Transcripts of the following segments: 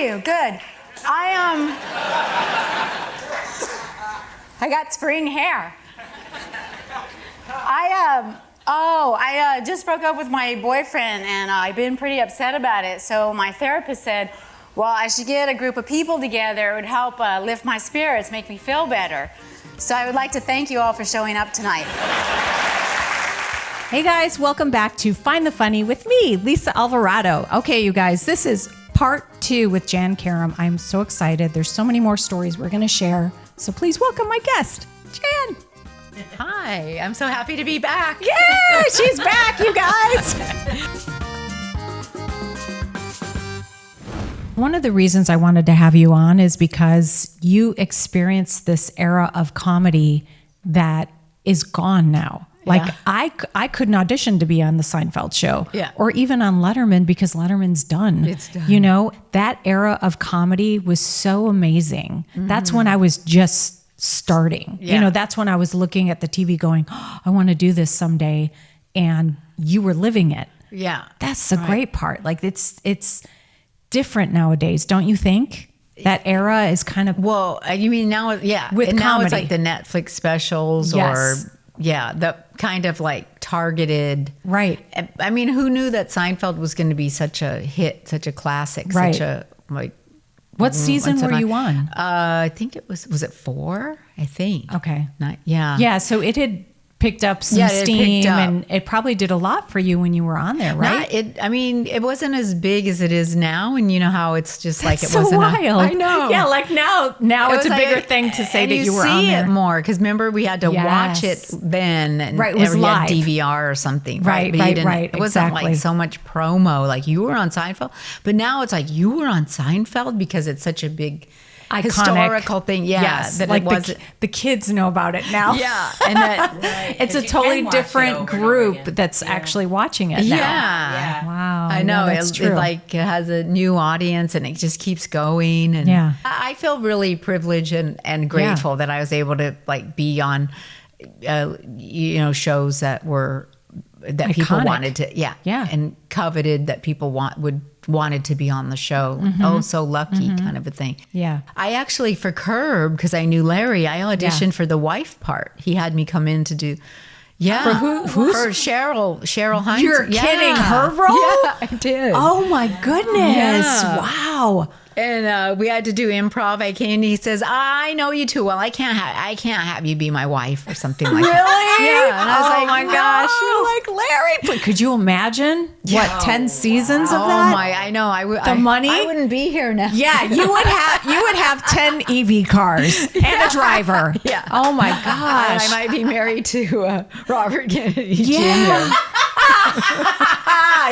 you? Good. I got spring hair. I just broke up with my boyfriend, and I've been pretty upset about it. So my therapist said, well, I should get a group of people together. It would help lift my spirits, make me feel better. So I would like to thank you all for showing up tonight. Hey guys, welcome back to Find the Funny with me, Lisa Alvarado. Okay, you guys, this is part 2 with Jann Karam. I'm so excited. There's so many more stories we're going to share. So please welcome my guest, Jann. Hi, I'm so happy to be back. Yeah, she's back, you guys. One of the reasons I wanted to have you on is because you experienced this era of comedy that is gone now. Like I couldn't audition to be on the Seinfeld show or even on Letterman because Letterman's done. It's done. You know, that era of comedy was so amazing. Mm-hmm. That's when I was just starting. Yeah. You know, that's when I was looking at the TV going, oh, I want to do this someday. And you were living it. Yeah. That's the great part. Like it's different nowadays, don't you think? That era is kind of... Well, you mean now, yeah. With and comedy. Now it's like the Netflix specials or... Yeah, the kind of like targeted. Right. I mean, who knew that Seinfeld was going to be such a hit, such a classic, right. such a like. What season were you on? I think it was it 4? I think. Okay. Yeah. Yeah, so it had picked up some steam and it probably did a lot for you when you were on there, right? It wasn't as big as it is now, and you know how it's just like That's it wasn't. So wild. I know. Yeah, like now it's a bigger thing to say that you were on there. You see it more because remember we had to watch it then, and right, it was live. DVR or something, right? Right. It wasn't like so much promo. Like you were on Seinfeld, but now it's like you were on Seinfeld because it's such a big. Iconic. Historical thing, yes, that like it was. The kids know about it now. Yeah, and that it's a totally different group that's actually watching it now. Yeah. Wow. I know. That's true. It has a new audience and it just keeps going. And I feel really privileged and grateful that I was able to like be on, shows that were that people wanted to, and coveted that people wanted to be on the show. Mm-hmm. Oh, so lucky kind of a thing. Yeah. I actually, for Curb, because I knew Larry, I auditioned for the wife part. He had me come in to do, For who? For Cheryl Hines. You're kidding, her role? Yeah, I did. Oh my goodness. Yeah. Wow. And we had to do improv. I came and he says, I know you too well. I can't have you be my wife or something like that. Really? Yeah. And I was like, my gosh. You're like, Larry. But could you imagine 10 seasons of that? Oh my, I know. Money? I wouldn't be here now. Yeah, you would have 10 EV cars and a driver. Yeah. Oh my gosh. I might be married to Robert Kennedy Jr.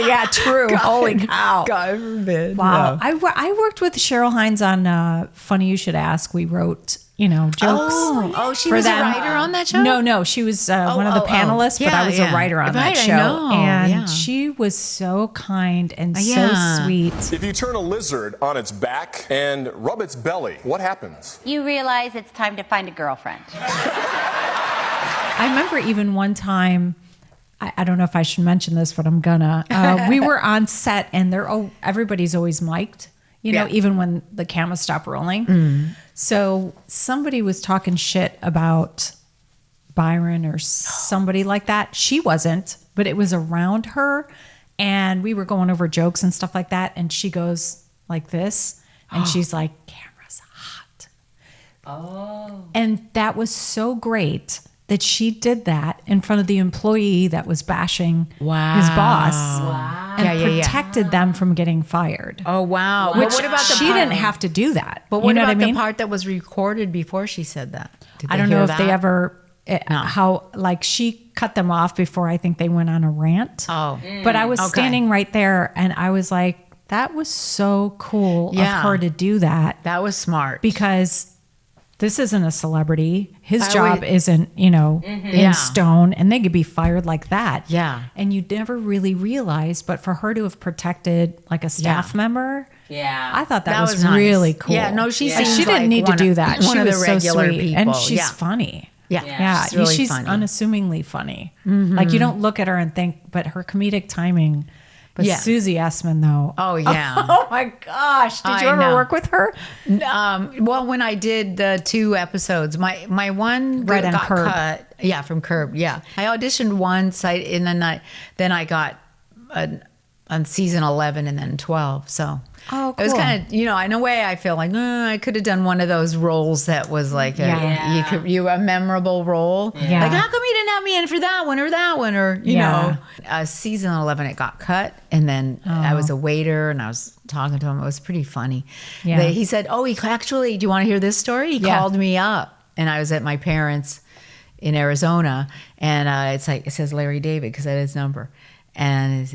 Yeah, true. Holy cow. God forbid. Wow. No. I worked with Cheryl Hines on Funny You Should Ask. We wrote, jokes. Oh, she was a writer on that show? No, she was one of the panelists, but I was a writer on that show. I know. And she was so kind and so sweet. If you turn a lizard on its back and rub its belly, what happens? You realize it's time to find a girlfriend. I remember even one time, I don't know if I should mention this, but I'm gonna. We were on set and everybody's always mic'd, even when the cameras stop rolling. Mm. So somebody was talking shit about Byron or somebody like that. She wasn't, but it was around her. And we were going over jokes and stuff like that. And she goes like this. And she's like, camera's hot. Oh. And that was so great that she did that in front of the employee that was bashing his boss and protected them from getting fired. Oh, wow. Which what about she didn't have to do that. But what about the part that was recorded before she said that? I don't know if they ever, she cut them off before I think they went on a rant. Oh. But I was standing right there and I was like, that was so cool of her to do that. That was smart. Because this isn't a celebrity. His job isn't, in stone, and they could be fired like that. Yeah. And you never really realize, but for her to have protected like a staff member, I thought that was nice. Really cool. Yeah, no, she seems she didn't need to do that. One she of was the regular so sweet, people. and she's funny. Yeah, she's unassumingly funny. Mm-hmm. Like you don't look at her and think, but her comedic timing. But Yeah. Susie Essman, though. Oh, yeah. Oh my gosh! Did you I ever know. work with her? Well, when I did the 2 episodes, my one Right on got Curb. cut. Yeah, from Curb. Yeah, I auditioned once. Then I got on season 11 and then 12. So Oh, it was cool. kind of, in a way, I feel like I could have done one of those roles that was like a memorable role. Yeah. Like, how come you didn't have me in for that one or that one or you know? Season 11, it got cut, and then I was a waiter and I was talking to him. It was pretty funny. Yeah. He said, "Oh, he actually, do you want to hear this story?" He called me up, and I was at my parents' in Arizona, and it says Larry David because I had his number, and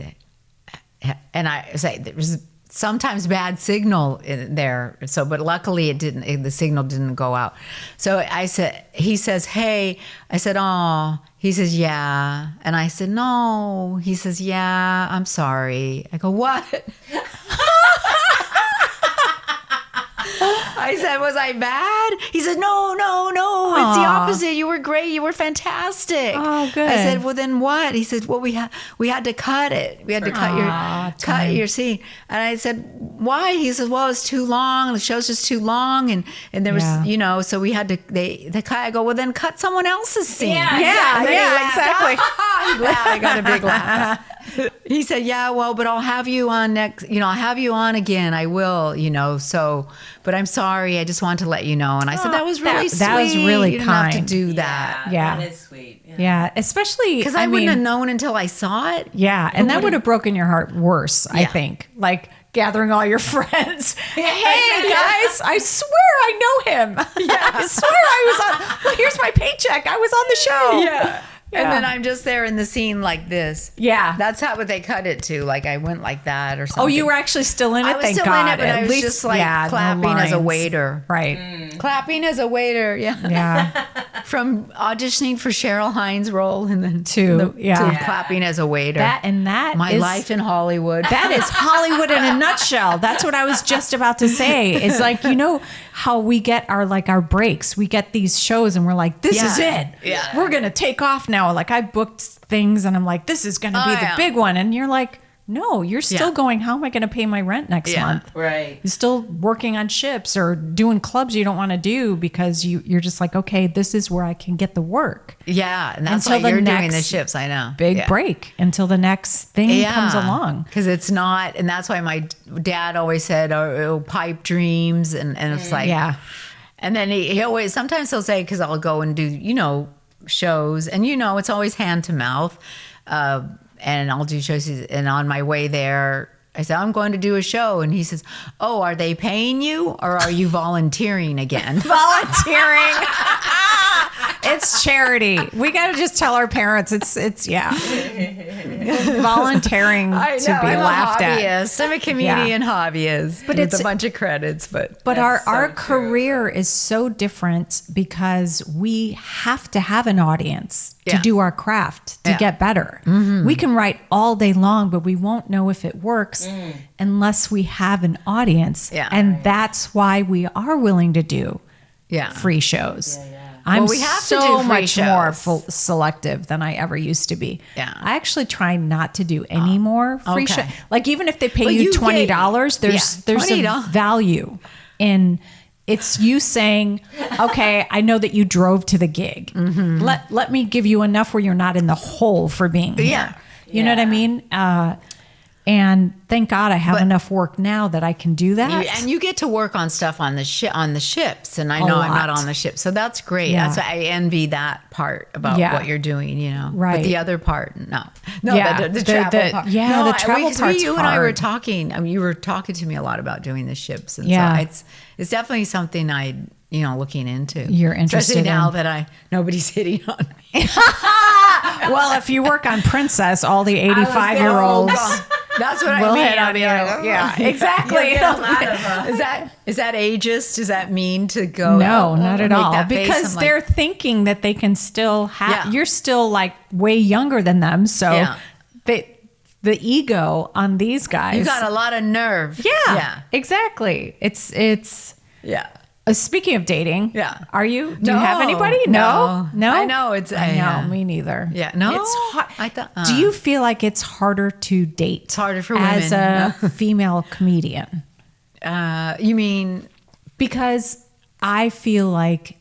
I say there was sometimes bad signal in there, so but luckily it didn't. The signal didn't go out. So he says, "Hey," I said, "Oh." He says, "Yeah," and I said, "No." He says, "Yeah, I'm sorry." I go, "What?" I said, "Was I bad?" He said, "No. It's the opposite. You were great. You were fantastic." Oh, good. I said, "Well, then what?" He said, "Well, we had to cut it. We had to cut your scene." And I said, "Why?" He said, "Well, it's too long. The show's just too long, and there was, so we had to they cut." I go, "Well, then cut someone else's scene." Exactly. He laughed. I got a big laugh. He said, "Yeah, well, but I'll have you on next, I'll have you on again. I will, so, but I'm sorry. I just want to let you know." And I said, "That was really sweet. that was really you didn't have to kind. do that." Yeah. That is sweet. Yeah, especially Because I wouldn't have known until I saw it. Yeah, and that would have broken your heart worse, I think. Like gathering all your friends. Hey guys, I swear I know him. I swear I was on. Well, here's my paycheck. I was on the show. Yeah. And then I'm just there in the scene like this. Yeah. That's how they cut it to. Like I went like that or something. Oh, you were actually still in it. I was Thank still God. in it, but At I was least, just like no clapping as a lines. waiter. Right. Clapping as a waiter. Yeah. Yeah. From auditioning for Cheryl Hines' role and then To clapping as a waiter. That My is- life in Hollywood. That is Hollywood in a nutshell. That's what I was just about to say. It's like, how we get our breaks. We get these shows and we're like, this is it. Yeah. We're going to take off now. Like I booked things and I'm like, this is going to be the big one. And you're like, no, you're still going, how am I going to pay my rent next month? Right. You're still working on ships or doing clubs you don't want to do because you're just like, okay, this is where I can get the work. Yeah. And that's Until why the you're doing the next ships. I know. Big break until the next thing comes along. Because it's not, and that's why my dad always said, oh, pipe dreams. And it's like, And then he always, sometimes he'll say, because I'll go and do, shows, and it's always hand to mouth. And I'll do shows. And on my way there, I said, I'm going to do a show. And he says, oh, are they paying you or are you volunteering again? Volunteering. It's charity. We got to just tell our parents it's volunteering to be laughed at. I'm a comedian hobbyist, But with it's a bunch of credits. But our career is so different because we have to have an audience to do our craft, to get better. We can write all day long, but we won't know if it works unless we have an audience. And that's why we are willing to do free shows. I'm we have to so do free much more shows. selective than I ever used to be. Yeah. I actually try not to do any more free okay. shows. Like even if they pay But you you $20, get- there's a $20. value in it's you saying, okay, I know that you drove to the gig. Let me give you enough where you're not in the hole for being here. Yeah. You know what I mean? And thank God I have enough work now that I can do that. And you get to work on stuff on the ships, and I know I'm not lot. on the ship, so that's great. Yeah. That's why I envy that part about what you're doing, Right. But the other part, no, Yeah. the travel part. Yeah, the travel part's You and I were hard. talking. I mean, you were talking to me a lot about doing the ships, and Yeah. so it's definitely something I looking into. You're interested especially now in. that nobody's hitting on me. Well, if you work on Princess, all the 85-year-olds. That's what will I mean. hit on you. Yeah, exactly. Is that ageist? Does that mean to go? No, not at make all. that face? Because I'm they're thinking that they can still have. Yeah. You're still like way younger than them, so the ego on these guys. you got a lot of nerve. Yeah, exactly. It's yeah. Speaking of dating, Yeah. Are you? Do you have anybody? No. I know it's. I know. Me neither. Yeah. No. It's hard. I thought. Do you feel like it's harder to date? It's harder for as women. a female comedian. You mean? Because I feel like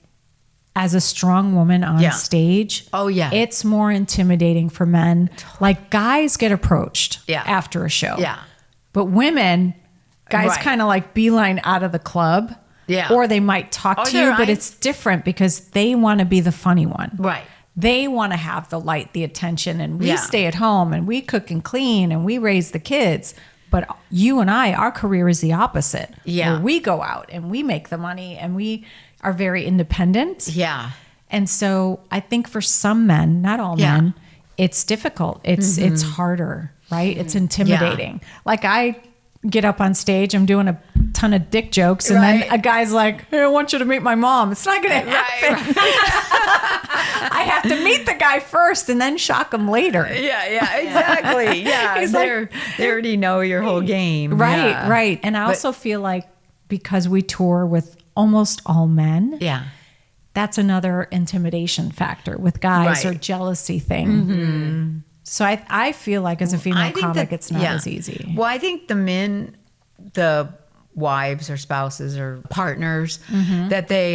as a strong woman on stage, it's more intimidating for men. Like guys get approached after a show. Yeah. But women, guys kind of like beeline out of the club. Yeah. Or they might talk to you, but it's different because they want to be the funny one. Right. They want to have the light, the attention, and we stay at home and we cook and clean and we raise the kids. But you and I, our career is the opposite. Yeah. Where we go out and we make the money and we are very independent. Yeah. And so I think for some men, not all men, it's difficult. It's harder, right? It's intimidating. Like I get up on stage, I'm doing a ton of dick jokes, and then a guy's like, hey, I want you to meet my mom. It's not going to happen. I have to meet the guy first and then shock him later. Yeah, exactly. Yeah, they already know your whole game. Right. And I also feel like because we tour with almost all men, that's another intimidation factor with guys or jealousy thing. Mm-hmm. So I feel like as a female comic, it's not as easy. Well, I think the men, the wives or spouses or partners, that they,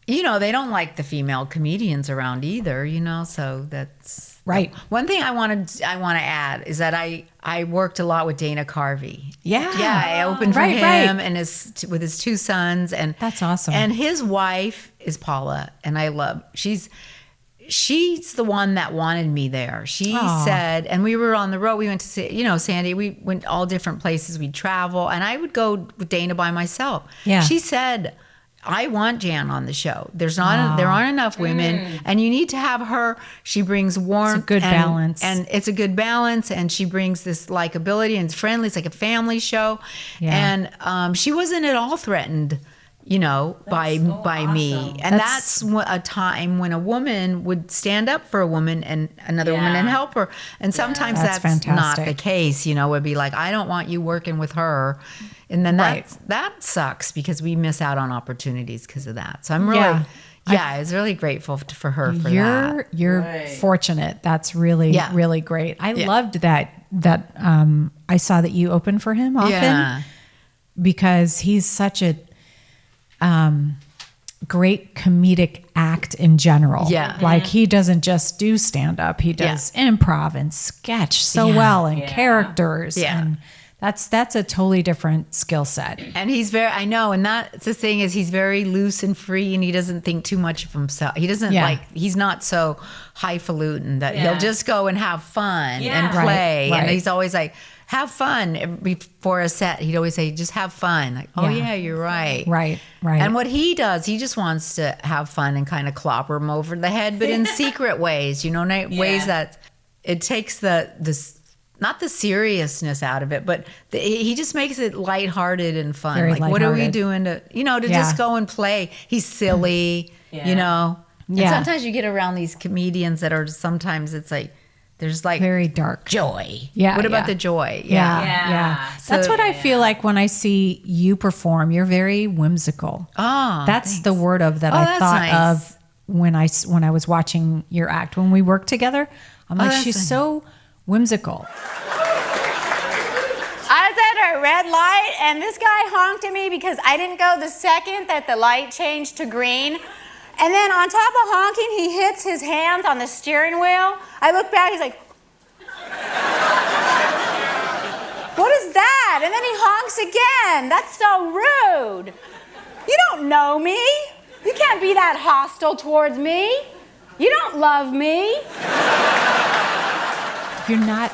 they don't like the female comedians around either, so that's right. One thing I want to add is that I worked a lot with Dana Carvey. Yeah. I opened for him and with his two sons, and that's awesome. And his wife is Paula, and she's the one that wanted me there. She said, and we were on the road. We went to Sandy. We went all different places. We'd travel, and I would go with Dana by myself. Yeah. She said, I want Jann on the show. There aren't enough women, and you need to have her. She brings warmth, it's a good balance, and it's a good balance. And she brings this likability and it's friendly. It's like a family show, and she wasn't at all threatened, by me. And that's a time when a woman would stand up for a woman and another woman and help her. And sometimes that's not the case. Would be like, I don't want you working with her. And then that sucks because we miss out on opportunities because of that. So I'm really, I was really grateful for her for that. You're fortunate. That's really, really great. I loved that I saw that you open for him often because he's such a great comedic act in general. Yeah. Like he doesn't just do stand up. He does improv and sketch so well and characters. Yeah. And that's a totally different skill set. And he's and that's the thing is he's very loose and free and he doesn't think too much of himself. He doesn't he's not so highfalutin that he'll just go and have fun and play. Right. And he's always like, have fun before a set. He'd always say, just have fun. Like, you're right. Right. And what he does, he just wants to have fun and kind of clobber him over the head, but in secret ways, ways that it takes not the seriousness out of it, but he just makes it lighthearted and fun. Very like, what are we doing to just go and play? He's silly, And sometimes you get around these comedians that are sometimes it's like, there's like very dark joy. Yeah. What about the joy? Yeah. So, that's what I feel like when I see you perform. You're very whimsical. Oh, that's the word I thought of when I was watching your act. When we worked together, I'm like, she's so whimsical. I was at a red light and this guy honked at me because I didn't go the second that the light changed to green. And then on top of honking, he hits his hands on the steering wheel. I look back, he's like, what is that? And then he honks again. That's so rude. You don't know me. You can't be that hostile towards me. You don't love me. You're not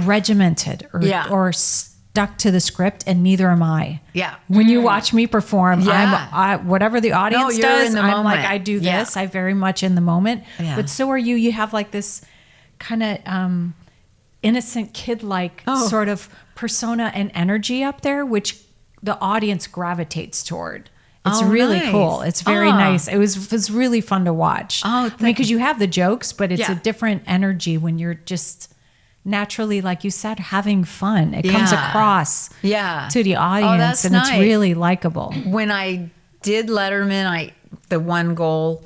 regimented or stuck to the script, and neither am I. Yeah. When you watch me perform, I'm whatever the audience does, in the I'm moment. like, I do this. I very much in the moment. Yeah. But so are you. You have like this kind of innocent kid-like sort of persona and energy up there, which the audience gravitates toward. It's really cool. It's very nice. It was really fun to watch. Because you have the jokes, but it's a different energy when you're just naturally, like you said, having fun. It comes across to the audience, and it's really likable. When I did Letterman, the one goal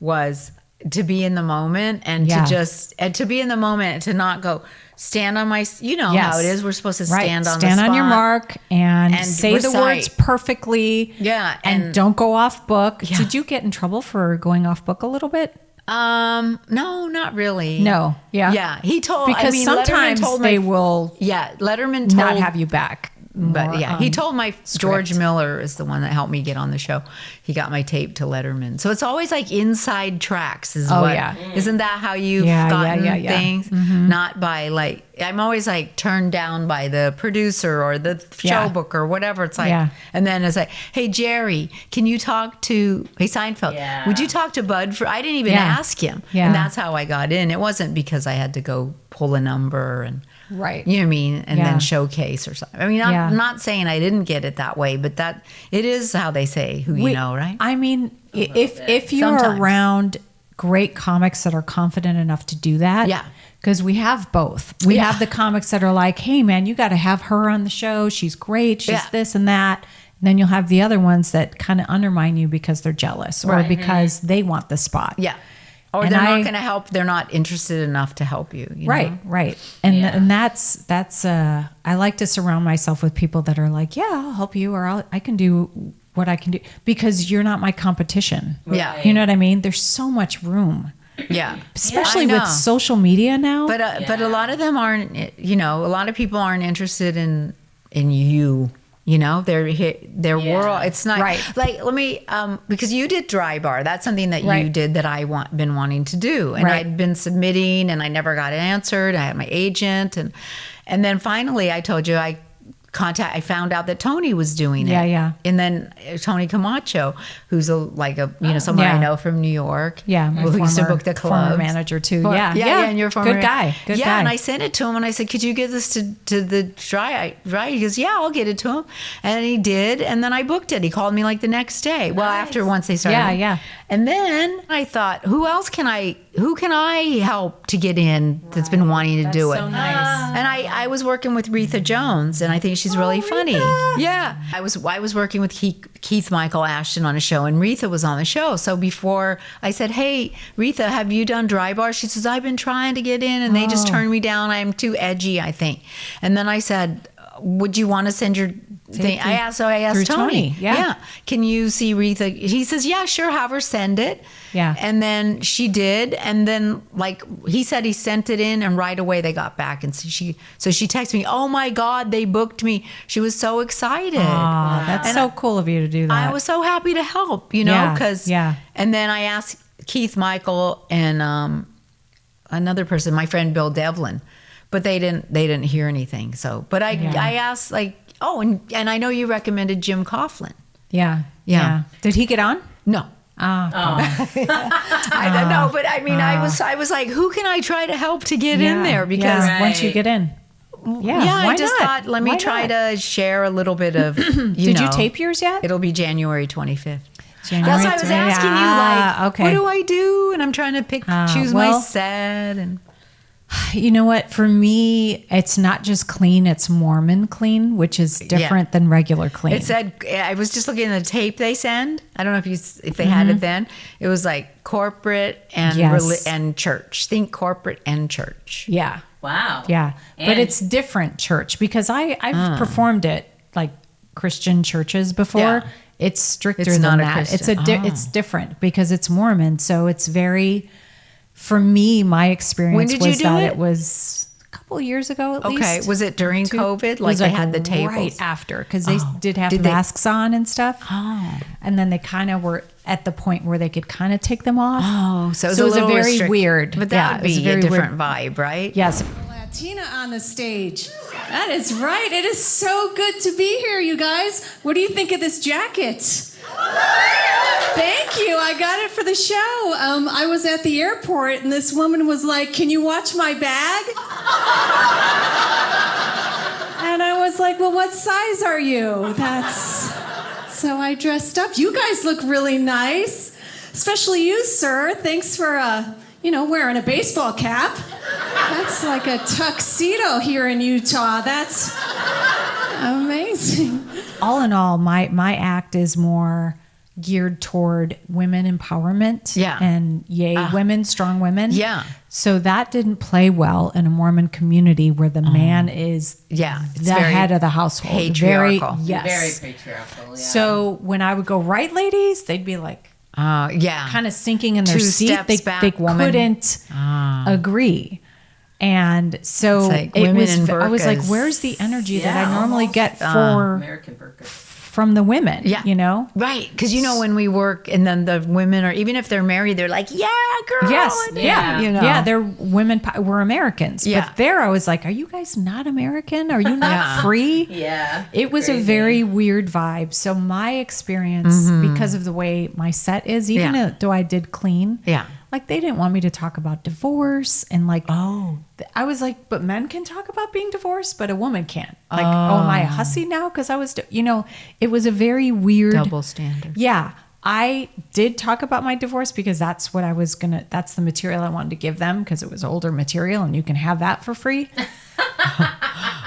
was to be in the moment and to be in the moment and to not go stand on my, how it is. We're supposed to stand on the spot. Stand on your mark and say recite. the words perfectly. Yeah. And don't go off book. Yeah. Did you get in trouble for going off book a little bit? No, not really. No. Yeah. Yeah. He told, because sometimes they will Letterman told, not have you back. But he told George Miller is the one that helped me get on the show. He got my tape to Letterman. So it's always like inside tracks isn't that how you've gotten things? Mm-hmm. Not by like, I'm always like turned down by the producer or the show booker or whatever. It's like, and then it's like, hey, Jerry, can you talk to, hey, Seinfeld, would you talk to Bud? I didn't even ask him. Yeah. And that's how I got in. It wasn't because I had to go pull a number and, right. You know what I mean? And then showcase or something. I mean, I'm not saying I didn't get it that way, but that it is how they say who you know, right? I mean, if you're around great comics that are confident enough to do that. Yeah. Because we have both. We have the comics that are like, hey, man, you got to have her on the show. She's great. She's this and that. And then you'll have the other ones that kind of undermine you because they're jealous or because they want the spot. Yeah. Or they're not going to help. They're not interested enough to help you. Right, know? right. And that's I like to surround myself with people that are like, yeah, I'll help you, or I can do what I can do, because you're not my competition. Yeah. You know what I mean? There's so much room. Yeah. Especially with social media now. But a lot of them aren't, a lot of people aren't interested in you. Their world. It's not like, let me, because you did DryBar. That's something that you did that been wanting to do. And I'd been submitting and I never got answered. I had my agent. And then finally I told you I found out that Tony was doing it. Yeah. And then Tony Camacho, who's someone I know from New York. Yeah. Who used to book the clubs. Former manager too. Yeah. And you're former. Good guy. Good guy. And I sent it to him and I said, could you give this to the Dry? He goes, yeah, I'll get it to him. And he did. And then I booked it. He called me like the next day. Nice. Well, once they started. Yeah. And then I thought, who can I help to get in that's been wanting to do it? So nice. And I was working with Retha Jones, and I think she's really funny. Retha. Yeah. I was working with Keith Michael Ashton on a show, and Retha was on the show. So before I said, hey, Retha, have you done DryBar? She says, I've been trying to get in, and they just turned me down. I'm too edgy, I think. And then I said, would you want to send your thing? I asked Tony. Yeah. Can you see Retha? He says, yeah, sure. Have her send it. Yeah. And then she did. And then he said he sent it in and right away they got back. And so she texted me, oh my God, they booked me. She was so excited. That's so cool of you to do that. I was so happy to help, because, and then I asked Keith Michael and another person, my friend Bill Devlin, but they didn't hear anything. So, but I asked and I know you recommended Jim Coughlin. Yeah. Did he get on? No. I don't know, but I mean, I was like, who can I try to help to get in there? Because once you get in, I just thought, let me try to share a little bit of. Did you tape yours yet? It'll be January 25th. That's why I was asking you, what do I do? And I'm trying to choose my set and. You know what? For me, it's not just clean, it's Mormon clean, which is different than regular clean. It said, I was just looking at the tape they send. I don't know if they had it then. It was like corporate and church. Think corporate and church. Yeah. Wow. Yeah. But it's different church because I've performed it like Christian churches before. Yeah. It's stricter than that. It's different because it's Mormon. So it's very... For me, my experience was that it was a couple of years ago at least. Okay. Was it during COVID? Like they had the tables? Right after, because they did have masks on and stuff. Oh. And then they kind of were at the point where they could kind of take them off. Oh. So it was a very weird. But that would be a different vibe, right? Yes. Latina on the stage. That is right. It is so good to be here, you guys. What do you think of this jacket? Thank you. I got it for the show. I was at the airport and this woman was like, can you watch my bag? And I was like, well, what size are you? So I dressed up. You guys look really nice, especially you, sir. Thanks for, wearing a baseball cap. That's like a tuxedo here in Utah. That's amazing. All in all, my act is more geared toward women empowerment. Yeah. And women, strong women. Yeah. So that didn't play well in a Mormon community where the man is it's the very head of the household. patriarchal. Yes. Very patriarchal. Yeah. So when I would go, right, ladies, they'd be like kind of sinking in their Two seat. steps back, They woman. couldn't agree. And so It's like it women was, in I was like, burqas. where's the energy that Yeah, I normally almost, get American burqa. from the women? Yeah. You know? Right. Because, when we work and then the women are, even if they're married, they're like, yeah, girl. Yes. and- Yeah. You know. Yeah. They're women. We're Americans. Yeah. But there I was like, are you guys not American? Are you not free? Yeah. It was a very weird vibe. So my experience, because of the way my set is, even Yeah. though I did clean, Yeah. like they didn't want me to talk about divorce and like, I was like, but men can talk about being divorced, but a woman can't. Like, am I a hussy now? Because I was, it was a very weird Double standard. Yeah. I did talk about my divorce because that's what I was that's the material I wanted to give them because it was older material and you can have that for free.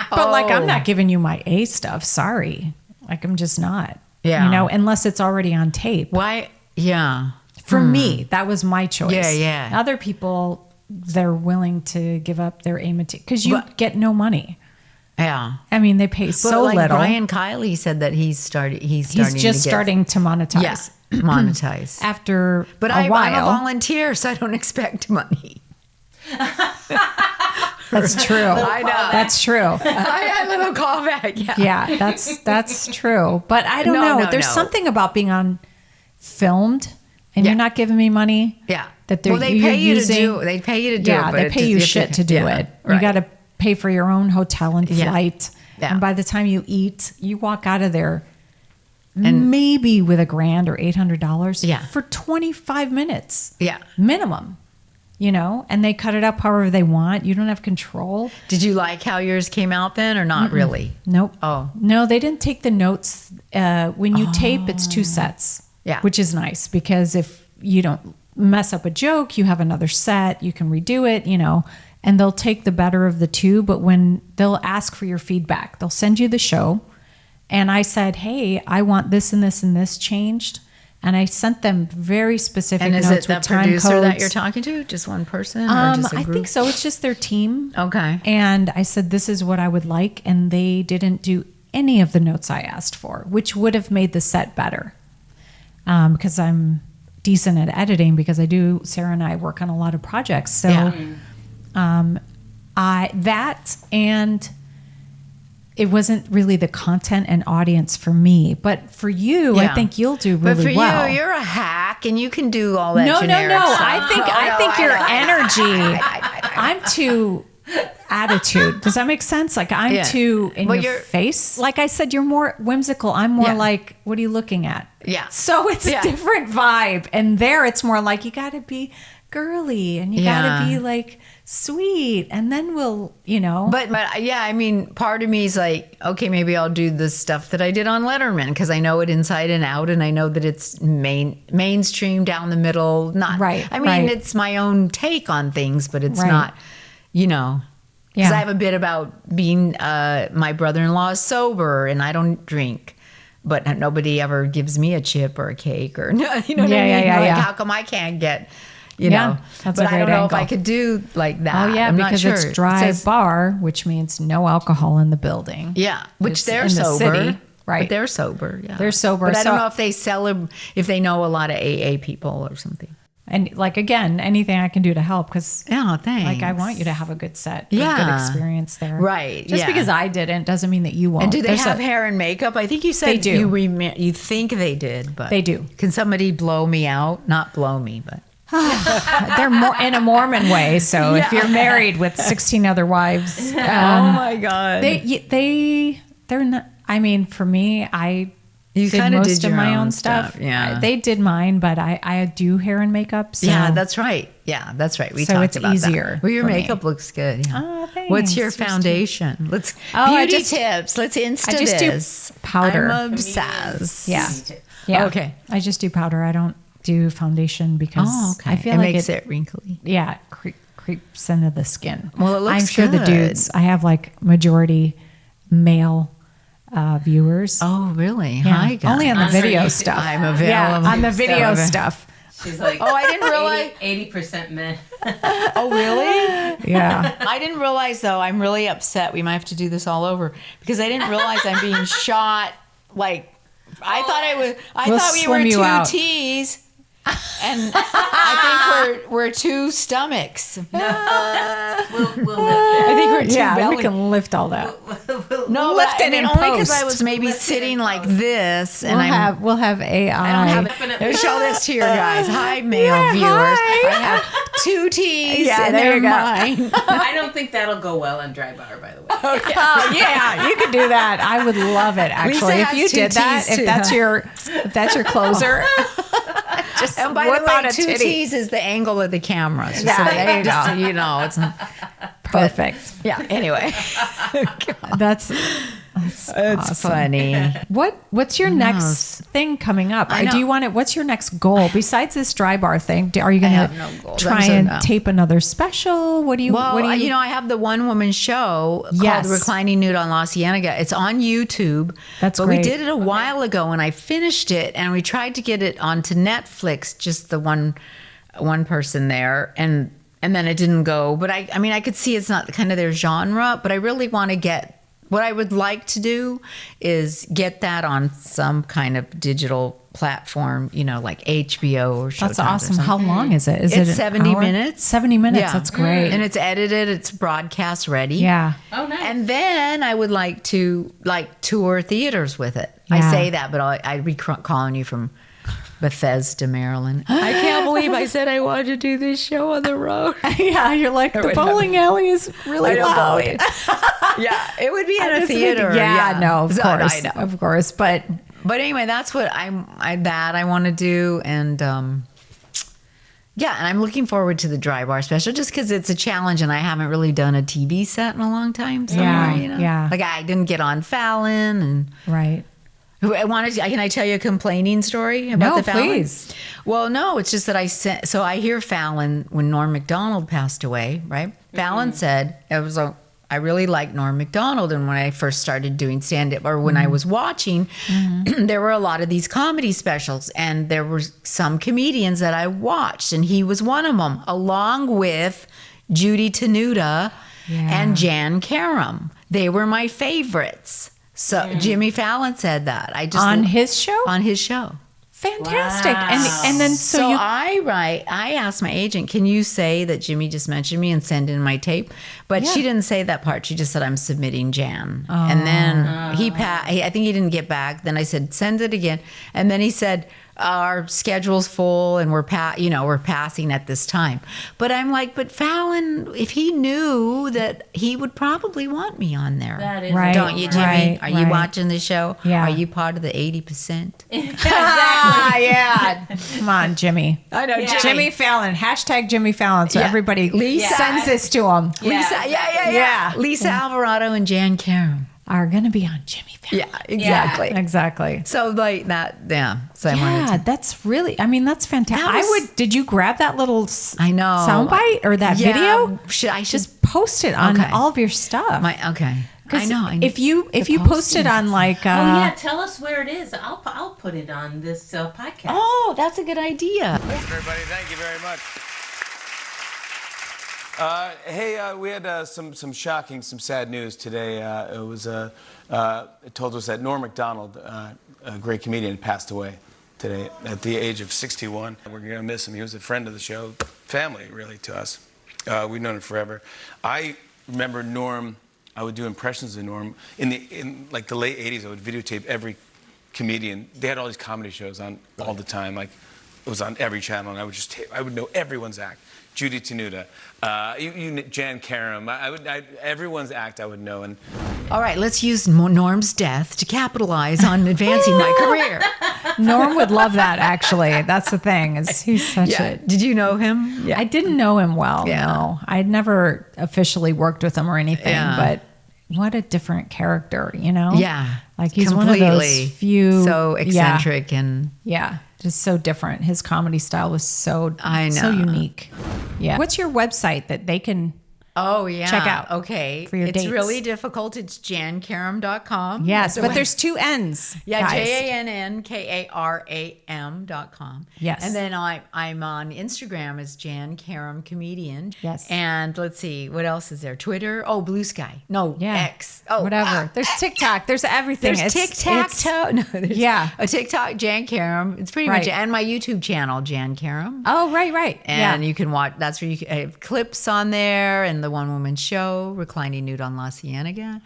But like, I'm not giving you my A stuff. Sorry. Like, I'm just not. Yeah. Unless it's already on tape. Why? Yeah. For me, that was my choice. Yeah, yeah. Other people, they're willing to give up their A material because you get no money. Yeah. I mean, they pay so like little. Brian Kiley said that he's starting starting to monetize. Yeah, monetize. After But a I'm a while. volunteer, so I don't expect money. That's true. I know. That's true. I had a little callback. Yeah. Yeah, that's true. But I don't know. There's something about being on filmed and you're not giving me money. Yeah. That they're they pay you using. to do. They pay you to do it. Yeah, but they it pay just- you have shit to do yeah, it. Right. You got to pay for your own hotel and Yeah. flight. Yeah. And by the time you eat, you walk out of there maybe with $1,000 or $800 Yeah. for 25 minutes. Yeah. Minimum. And they cut it up however they want. You don't have control. Did you like how yours came out then, or not really? Nope. Oh. No, they didn't take the notes. When you tape, it's 2 sets. Yeah. Which is nice because if you don't mess up a joke, you have another set, you can redo it, and they'll take the better of the two. But when they'll ask for your feedback, they'll send you the show. And I said, hey, I want this and this and this changed. And I sent them very specific And is notes it the with time producer codes. that you're talking to? Just one person, or just a I group? think so. It's just their team. Okay. And I said, this is what I would like. And they didn't do any of the notes I asked for, which would have made the set better. Because I'm decent at editing because Sarah and I work on a lot of projects. So and it wasn't really the content and audience for me. But for you, I think you'll do really But for well. you, you're a hack, and you can do all that. No. generic stuff. I think your energy. I'm too attitude. Does that make sense? Like I'm too in your face. Like I said, you're more whimsical. I'm more like, what are you looking at? Yeah. So it's a different vibe. And there it's more like you got to be girly and you got to be like sweet, and then we'll, But yeah, I mean, part of me is like, okay, maybe I'll do the stuff that I did on Letterman because I know it inside and out, and I know that it's mainstream down the middle. Not right. I mean, it's my own take on things, but it's not, because Yeah. I have a bit about being my brother-in-law is sober and I don't drink. But nobody ever gives me a chip or a cake or, what I mean? Like, how come I can't get, know? That's but a great I don't know if angle. I could do like that. Oh yeah, I'm because not it's sure. dry It says- bar, which means no alcohol in the building. Yeah, which It's they're in the sober, city, right? But they're sober. Yeah, They're sober, But I don't so- know if they if they know a lot of AA people or something. And like again, anything I can do to help because Yeah, thanks. like I want you to have a good set, Yeah. a good experience there. Right, Just yeah. because I didn't doesn't mean that you won't. And do they There's have a- hair and makeup? I think you said They do. You think they did, but They do. Can somebody blow me out? Not blow me, but They're more in a Mormon way. So if you're married with 16 other wives, oh my god, they're not. I mean, for me, I you did kind of most did of your my own own stuff. Yeah, They did mine, but I do hair and makeup. So. yeah, that's right. Yeah, that's right. We So talked it's about easier that. Well, your for me. makeup looks good. Yeah. Oh, thanks. What's your You're so foundation? Let's I beauty just- tips. Let's insta I just do this. powder. I'm obsessed. Yeah. Yeah. Okay. I just do powder. I don't do foundation because Oh, okay. I feel it like makes it wrinkly. Yeah, creeps into the skin. Well, it looks I'm sure the good. dudes. I have like majority male viewers. Oh, really? Yeah. Hi, guys. Only on the video stuff. I'm available. Yeah, on the video stuff. She's like, Oh, I didn't realize. 80% men. Oh, really? Yeah. I didn't realize, though. I'm really upset. We might have to do this all over because I didn't realize I'm being shot. Like, I thought we were slim you two out. T's. And I think we're two stomachs. We'll lift I think we're two Yeah, belly. we can lift all that. it. No, lift but, it in only because I post. was maybe Lift it sitting in like post. this, and We'll have AI. I don't have Definitely. it. Show this to your guys. Hi, male Yeah, viewers. hi. I have two T's, Yeah, and there they're you go. mine. I don't think that'll go well on DryBar, by the way. Oh yeah, you could do that. I would love it actually. Lisa If has you two did that, T's if that's your closer, just And by the whip way, out a two titty. T's is the angle of the camera. So Yeah, there you just go. so you know, it's Perfect. yeah. Anyway, That's it's awesome. funny. What's your next thing coming up? I know. Do you want it? What's your next goal besides this DryBar thing? Are you going have to no goals. try I'm and so no. tape another special? What do you? Well, what do you know, I have the one woman show Yes. called Reclining Nude on La Cienega. It's on YouTube. That's but great. we did it a while ago, and I finished it, and we tried to get it onto Netflix. Just the one person there, and then it didn't go. But I mean, I could see it's not kind of their genre. But I really want to get. What I would like to do is get that on some kind of digital platform, you know, like HBO or Showtime. That's or awesome. something. How long is it? Is It's it an 70 hour? minutes. 70 minutes. Yeah. That's great. And it's edited, it's broadcast ready. Yeah. Oh, nice. And then I would like to tour theaters with it. I Yeah. say that, but I'd be calling you from Bethesda, Maryland. I can't believe I said I wanted to do this show on the road. Yeah, you're like the bowling alley is really loud. Yeah, it would be in I a just think- theater. Yeah, no, of So, course, I know. of course. But But anyway, that's what I want to do, and yeah, and I'm looking forward to the DryBar special just because it's a challenge, and I haven't really done a TV set in a long time. Somewhere, Yeah, you know? yeah. Like I didn't get on Fallon, and right. Can I tell you a complaining story about No, the Fallon? please. Well, no, it's just that I hear Fallon when Norm Macdonald passed away, right? Fallon said I really liked Norm Macdonald, and when I first started doing stand-up, or when I was watching, there were a lot of these comedy specials, and there were some comedians that I watched, and he was one of them, along with Judy Tenuta and Jann Karam. They were my favorites. So Jimmy Fallon said that. On his show? On his show. Fantastic. Wow. And then so you I asked my agent, can you say that Jimmy just mentioned me and send in my tape? But she didn't say that part. She just said, I'm submitting Jann. And then I think he didn't get back. Then I said, send it again. And then he said, our schedule's full and we're passing at this time. But I'm like, but Fallon, if he knew that, he would probably want me on there. That is Right. Don't you, Jimmy? Right, Are you right. watching the show? Yeah. Are you part of the 80%? yeah. Come on, Jimmy. I know, Jimmy Fallon. Hashtag Jimmy Fallon. So Yeah. everybody Lisa. sends this to him. Lisa, yeah. Lisa Alvarado and Jann Karam. Are going to be on Jimmy Fallon. Yeah, exactly. Exactly. So like that, yeah. So I Yeah, wanted to. that's really, I mean, that's fantastic. That was- did you grab that little I know. soundbite or that Yeah, video? I should Just post it on Okay. all of your stuff. okay. I 'Cause know. If you post it on like, Oh yeah, tell us where it is. I'll put it on this podcast. Oh, that's a good idea. Everybody, thank you very much. Hey, we had some shocking, some sad news today. It told us that Norm Macdonald, a great comedian, passed away today at the age of 61. We're going to miss him. He was a friend of the show, family, really, to us. We've known him forever. I remember Norm. I would do impressions of Norm in like the late '80s. I would videotape every comedian. They had all these comedy shows on all the time. Like it was on every channel, and I would just I would know everyone's act. Judy Tenuta, Jann Karam. Everyone's act I would know. And All right, let's use Norm's death to capitalize on advancing my career. Norm would love that, actually. That's the thing. Is he's such a... Did you know him? I didn't know him well, Yeah. no. I'd never officially worked with him or anything, Yeah. but what a different character, you know? Yeah. Like he's completely. one of those few... So eccentric and... Yeah, just so different. His comedy style was so I know. so unique. Yeah. What's your website that they can Oh, yeah. Check out. Okay. for your it's dates. really difficult. It's JannKaram.com. Yes, So but there's 2 N's. yeah, guys. JannKaram.com. Yes. And then I'm on Instagram as Jann Karam Comedian. Yes. And let's see, what else is there? Twitter? Oh, Blue Sky. No, Yeah. X. Oh, Whatever. There's TikTok. There's everything. There's Tic-Tac-Toe. No, there's Yeah. a TikTok, Jann Karam. It's pretty Right. much, and my YouTube channel, Jann Karam. Oh, right. And you can watch, that's where you can have clips on there, and the one woman show, Reclining Nude on La Cienega,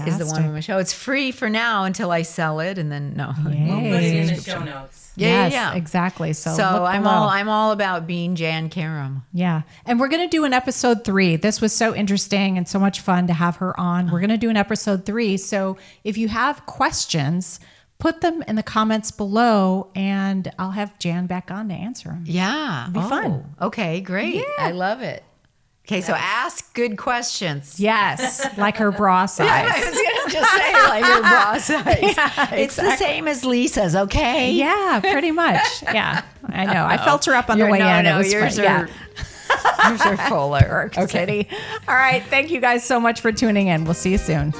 is the one woman show. It's free for now until I sell it, and then no. We'll put it in the show notes. Yeah, exactly. So look I'm below. all about being Jann Karam. Yeah. And we're going to do an episode 3. This was so interesting and so much fun to have her on. We're going to do an episode 3. So if you have questions, put them in the comments below and I'll have Jann back on to answer them. Yeah. It'll be fun. Okay, great. Yeah. I love it. Okay, so ask good questions. Yes. Like her bra size. I was going to just say like your bra size. Yeah, It's the same as Lisa's, okay? Yeah, pretty much. Yeah. I know. I felt her up on the way in. No, It was yours fun. are, yours are fuller. Okay. All right. Thank you guys so much for tuning in. We'll see you soon.